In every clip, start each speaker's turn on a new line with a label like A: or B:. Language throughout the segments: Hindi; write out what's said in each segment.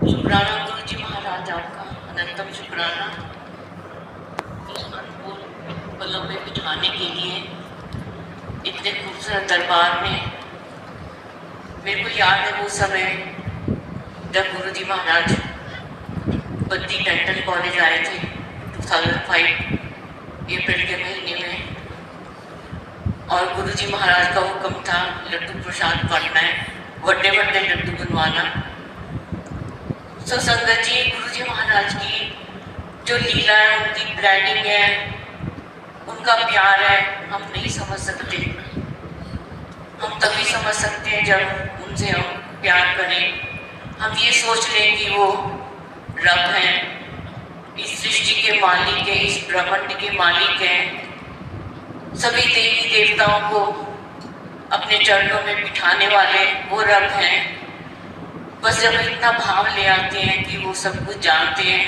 A: शुक्राना गुरु जी महाराज, आपका अनंतम शुक्राना इस अनमोल पलव में बिठाने के लिए इतने खूबसूरत दरबार में। मेरे को याद है वो समय जब गुरु जी महाराज बद्दी डेंटल कॉलेज आए थे 2005 अप्रैल के महीने में, और गुरु जी महाराज का हुक्म था लड्डू प्रसाद बांटना है, बड़े बड़े लड्डू बनवाना। तो संगत जी, गुरु जी महाराज की जो लीला है, उनकी ब्रांडिंग है, उनका प्यार है, हम नहीं समझ सकते। हम तभी समझ सकते हैं जब उनसे हम प्यार करें। हम ये सोच लें कि वो रब हैं, इस सृष्टि के मालिक हैं, इस ब्रह्मांड के मालिक हैं। सभी देवी देवताओं को अपने चरणों में बिठाने वाले वो रब हैं। बस जब इतना भाव ले आते हैं कि वो सब कुछ जानते हैं,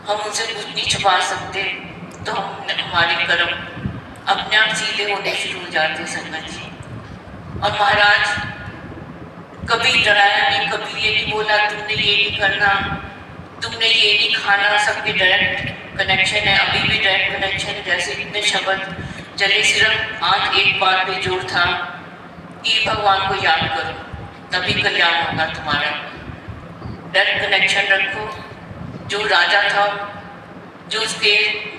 A: हम उनसे कुछ नहीं छुपा सकते, तो हमारे कर्म अपने आप सीधे होने शुरू हो जाते संगत जी। और महाराज कभी डराया नहीं, कभी ये नहीं बोला तुमने ये नहीं करना, तुमने ये नहीं खाना। सबके डायरेक्ट कनेक्शन है, अभी भी डायरेक्ट कनेक्शन है। जैसे इतने शब्द चले, सिर्फ आज एक बात पे जोर था कि भगवान को याद करो, तभी कल्याण होगा तुम्हारा। डायरेक्ट कनेक्शन रखो। जो राजा था, जो उसके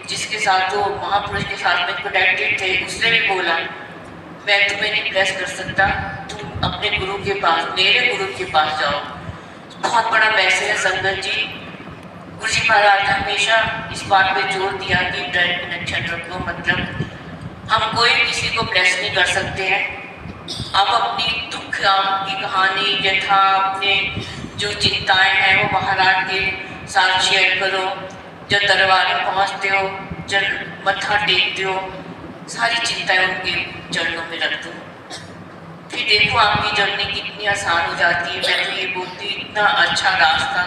A: जिसके साथ वो महापुरुष के साथ में कनेक्टेड थे, उसने भी बोला मैं तुम्हें नहीं प्रेस कर सकता, तुम अपने गुरु के पास, मेरे गुरु के पास जाओ। बहुत बड़ा मैसेज है संगत जी। गुरु जी महाराज ने हमेशा इस बात पे जोर दिया कि डायरेक्ट कनेक्शन रखो। मतलब हम कोई किसी को प्रेस नहीं कर सकते हैं। आप अपनी दुख, आपकी कहानी, व्यथा, अपने जो चिंताएं हैं वो महाराज के साथ शेयर करो। जब दरबार में पहुँचते हो, जब मत्था टेकते हो, सारी चिंताएं उनके चरणों में रख दो। फिर देखो आपकी जर्नी कितनी आसान हो जाती है। मैं तो ये बोलती हूँ, इतना अच्छा रास्ता,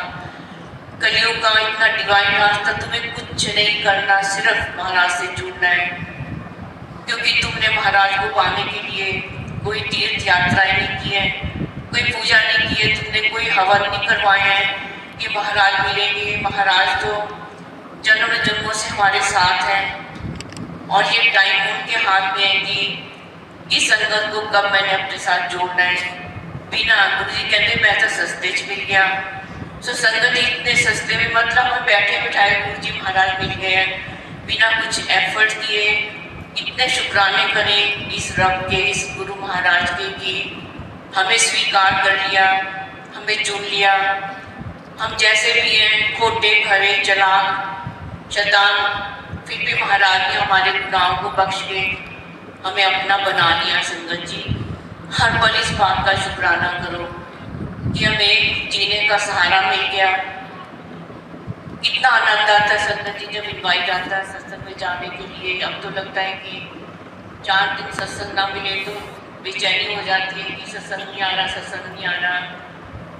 A: कलियुग का इतना डिवाइन रास्ता। तुम्हें कुछ नहीं करना, सिर्फ महाराज से जुड़ना है। क्योंकि तुमने महाराज को पाने के लिए कोई तीर्थ यात्राएं नहीं की है, कोई पूजा नहीं की है, तुमने कोई हवन नहीं करवाए हैं कि महाराज मिलेंगे। महाराज तो जन्म जन्मों से हमारे साथ हैं, और ये टाइम उनके हाथ में है कि इस संगत को कब मैंने अपने साथ जोड़ना है। बिना गुरु जी कहते मैं तो सस्ते च मिल गया। तो संगत इतने सस्ते में, मतलब हम बैठे बिठाए गुरु जी महाराज मिल गए हैं, बिना कुछ एफर्ट किए। इतने शुक्राने करें इस रब के, इस गुरु महाराज के कि हमें स्वीकार कर लिया, हमें चुन लिया। हम जैसे भी हैं, खोटे, खरे, चालाक, शैतान, फिर भी महाराज ने हमारे गुनाहों को बख्श के हमें अपना बना लिया। संगत जी, हर पल इस बात का शुक्राना करो कि हमें जीने का सहारा मिल गया। कितना आनंद आता है संगत जी जब इनवाइट आता है सत्संग में जाने के लिए। अब तो लगता है कि 4 दिन सत्संग ना मिले तो बेचैनी हो जाती है कि सत्संग नहीं आ रहा, सत्संग नहीं आ रहा।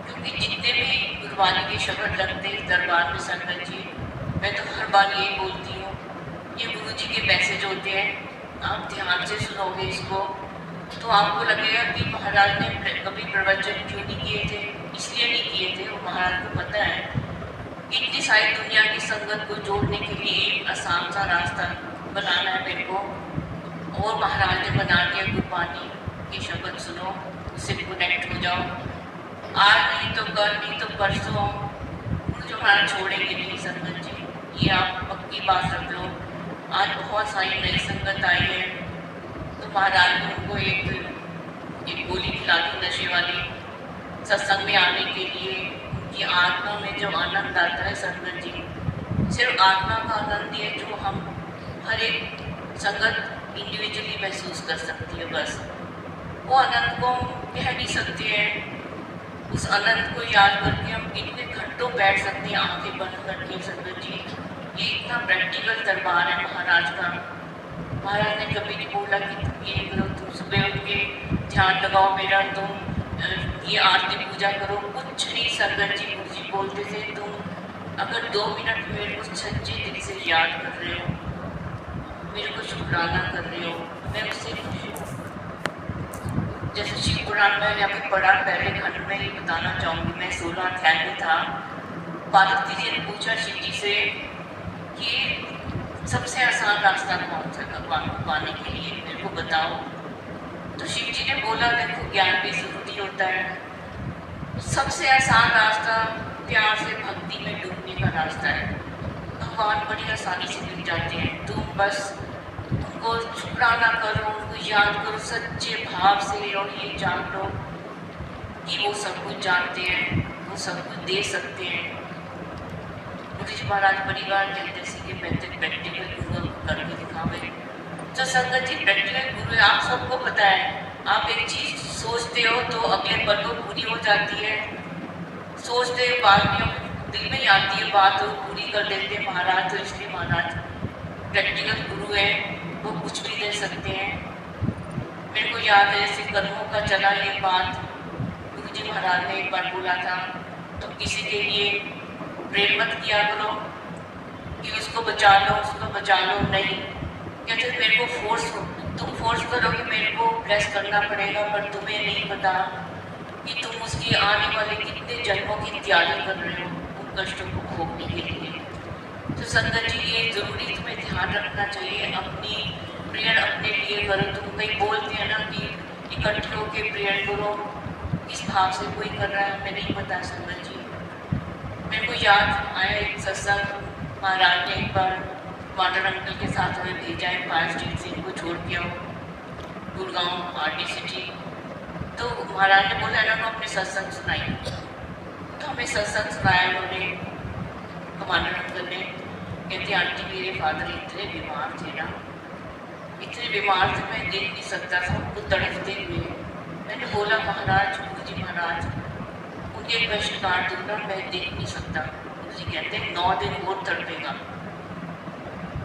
A: क्योंकि जितने भी गुरबानी के शब्द लगते हैं दरबार में संगत जी, मैं तो हर बार यही बोलती हूँ, ये गुरु जी के मैसेज होते हैं। आप ध्यान से सुनोगे इसको तो आपको लगेगा कि महाराज ने कभी प्रवचन क्यों नहीं किए थे। इसलिए नहीं किए थे, वो महाराज को पता है इतनी सारी दुनिया की संगत को जोड़ने के लिए एक आसान सा रास्ता बनाना है मेरे को, और महाराज ने बना दिया। गुरबानी के शब्द सुनो, उससे कनेक्ट हो जाओ। आज नहीं तो कल, नहीं तो परसों जो महाराज छोड़ेंगे नहीं संगत जी, ये आप पक्की बात रख लो। आज बहुत सारी नई संगत आई है, तो महाराज ने उनको एक गोली खिला दी नशे वाली, सत्संग में आने के लिए। कि आत्मा में जो आनंद आता है संगत जी, सिर्फ आत्मा का आनंद ही है जो हम हर एक संगत इंडिविजुअली महसूस कर सकती है। बस वो आनंद को हम कह नहीं सकते हैं। उस आनंद को याद करके हम कितने घंटों बैठ सकते हैं आंखें बंद करके संगत जी। ये इतना प्रैक्टिकल दरबार है महाराज का। महाराज ने कभी नहीं बोला कि तुम ये करो, तुम सुबह उठ के ध्यान लगाओ मेरा, तुम ये आरती पूजा करो, कुछ नहीं संगत जी। गुरु जी बोलते थे तुम अगर 2 मिनट मेरे को सच्चे दिल से याद कर रहे हो, मेरे को शुक्राना कर रहे हो, मैं उससे खुश हूँ। जैसे शिव पुराण मैंने अभी पढ़ा, पहले खंड में ही बताना चाहूँगी। मैं 16 अध्याय में था। पार्वती जी ने पूछा शिव जी से कि सबसे आसान रास्ता कौन सा भगवान को पाने के लिए, मेरे को बताओ। तो शिव जी ने बोला देखो ज्ञान भी जरूरी होता है। सबसे आसान रास्ता प्यार से भक्ति में डूबने का रास्ता है। भगवान बड़ी आसानी से मिल जाते हैं। तुम बस उनको शुक्राना करो, उनको याद करो सच्चे भाव से, और ये जान लो कि वो सब कुछ जानते हैं, वो सब कुछ दे सकते हैं। मुझे महाराज परिवार कहते थे कि बेहतर प्रैक्टिकल गुरु करके दिखावे। तो संगत जी प्रैक्टिकल गुरु आप सबको पता है, आप एक चीज सोचते हो तो अगले पल वो पूरी हो जाती है। सोचते हो बाद में दिल में ही आती है बात, वो पूरी कर देते हैं महाराज। तो इसलिए महाराज प्रैक्टिकल गुरु है, वो कुछ भी दे सकते हैं। मेरे को याद है जैसे कर्मों का चला ये बात, गुरु जी महाराज ने एक बार बोला था, तो किसी के लिए प्रेम मत किया करो कि उसको बचा लो, उसको बचा लो, नहीं। कहते मेरे को तुम फोर्स करो कि मेरे को ब्लेस करना पड़ेगा, पर तुम्हें नहीं पता कि तुम उसकी आने वाले कितने जन्मों की तैयारी कर रहे हो उन कष्टों को भोगने के लिए। तो संगत जी ये जरूरी तुम्हें ध्यान रखना चाहिए, अपनी प्रेयर अपने लिए करो। तुम कहीं बोलते हैं ना कि इकट्ठे होकर प्रेयर करो, किस भाव से कोई कर रहा है हमें नहीं पता। संगत जी मेरे को याद आया एक सत्संग, महाराज ने एक बार वाटर अंकल के साथ हमें भेजा है, फायर स्टेट से इनको छोड़ के आओ गुड़गांव आरडी सिटी। तो महाराज ने बोला इन्होंने अपने सत्संग सुनाई, तो हमें सत्संग सुनाया उन्होंने, कमांडर अंकल ने। कहते आंटी मेरे फादर इतने बीमार थे ना, इतने बीमार थे मैं देख नहीं सकता था उनको तड़पते हुए। मैंने बोला महाराज, गुरु जी महाराज उनके कष्ट काट दूंगा, मैं देख नहीं सकता। गुरु जी कहते 9 दिन और तड़पेगा,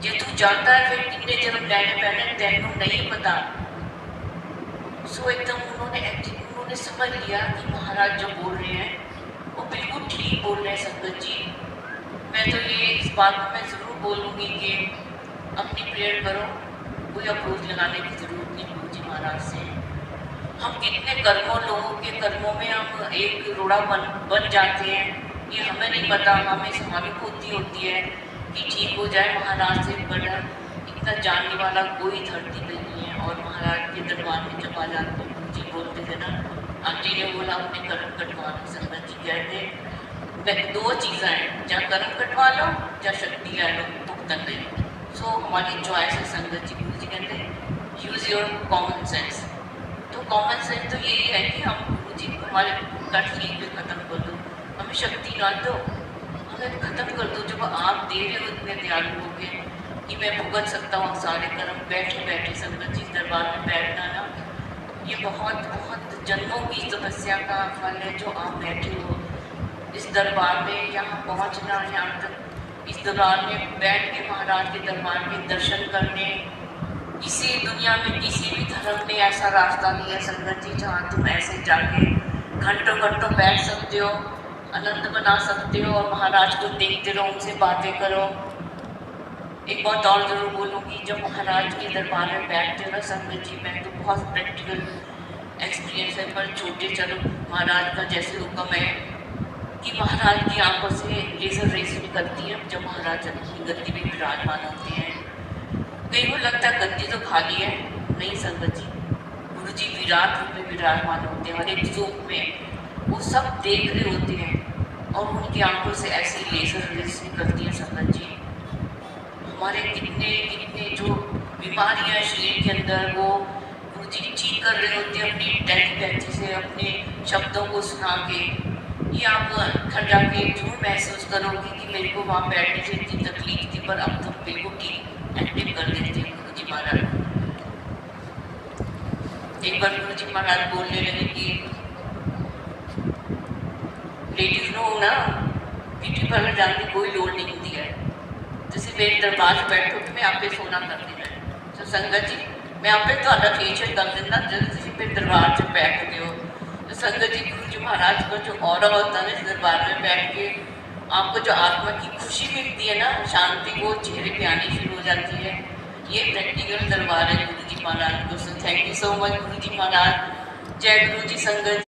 A: जे तू जानता है फिर कितने जन्म लैने पैने तेनू नहीं पता। सो एकदम उन्होंने समझ लिया कि महाराज जो बोल रहे हैं वो बिल्कुल ठीक बोल रहे हैं। संगत जी मैं तो ये इस बात को मैं ज़रूर बोलूँगी कि अपनी प्रेयर करो, कोई अप्रोच लगाने की ज़रूरत नहीं गुरु जी महाराज से। हम कितने लोगों के कर्मों में हम एक रोड़ा बन जाते हैं, ये हमें नहीं पता। हमें सहानुभूति होती है कि ठीक हो जाए, महाराज से बड़ा इतना जानने वाला कोई धरती पे नहीं है। और महाराज के दरबार में जब आ जाते हैं जी बोलते थे ना, आंटी ने बोला अपने कर्म कटवा लो। संगत जी कहते दो चीज़ें हैं, या कर्म कटवा लो या शक्ति ले लो, भुगतन नहीं। सो हमारी चॉइस है संगत जी। गुरु जी कहते यूज़ योर कॉमन सेंस। तो कॉमन सेंस तो यही है कि हम गुरु जी हमारे कट फील पे ख़त्म कर दो, हमें शक्ति ना दो, हमें ख़त्म कर दो। जब आप दे रहे हो इतने दयालु होके कि मैं भुगत सकता हूँ सारे कर्म बैठे बैठे। संगत जी दरबार में बैठना ना, ये बहुत बहुत जन्मों की तपस्या का फल है जो आप बैठे हो इस दरबार में। यहाँ पहुँचना, यहाँ तक इस दरबार में बैठ के महाराज के दरबार के दर्शन करने, किसी दुनिया में किसी भी धर्म में ऐसा रास्ता नहीं है संगत जी जहाँ तुम ऐसे जाके घंटों घंटों बैठ सकते हो, आनंद बना सकते हो और महाराज को देखते रहो, उनसे बातें करो। एक बात और जरूर बोलूँगी, जब महाराज के दरबार में बैठते हो ना संगत जी, मैं तो बहुत प्रैक्टिकल एक्सपीरियंस है, पर छोटे चलो महाराज का जैसे हुक्म है कि महाराज की आंखों से लेजर रेस निकलती है जब महाराज अपनी गद्दी में विराजमान होते हैं। कहीं को लगता है गद्दी तो खाली है, नहीं संगत जी, गुरु जी विराट रूप में विराजमान होते हैं और एक रूप में वो सब देख रहे होते हैं और उनकी आंखों से ऐसी लेजर रेस निकलती है संगत जी। हमारे कितने कितने जो बीमारियाँ शरीर के अंदर वो गुरु जी ठीक कर रहे होते हैं अपनी टेलीपैथी से, अपने शब्दों को सुना के। ये आप घर जाके जरूर महसूस करोगे कि मेरे को वहाँ बैठने से इतनी तकलीफ थी, पर अब तो बिल्कुल ठीक एक्टिव कर देते हैं गुरु जी महाराज। एक बार गुरु जी महाराज बोलने लगे कि लेडीज नो ना ब्यूटी पार्लर जाने की कोई लोड़ नहीं होती है, जैसे मेरे दरबार से बैठो कि मैं आप पे सोना कर देना है। तो संगत जी मैं आप पे तो फेशियल कर देना जब तुम मेरे दरबार से बैठते हो। तो संगत जी गुरु जी महाराज का जो ऑरा होता है इस दरबार में बैठ के आपको जो आत्मा की खुशी मिलती है ना, शांति, वो चेहरे पे आनी शुरू हो जाती है। ये प्रैक्टिकल दरबार है गुरु जी महाराज को। So thank you so much गुरु जी महाराज, जय गुरु जी संगत।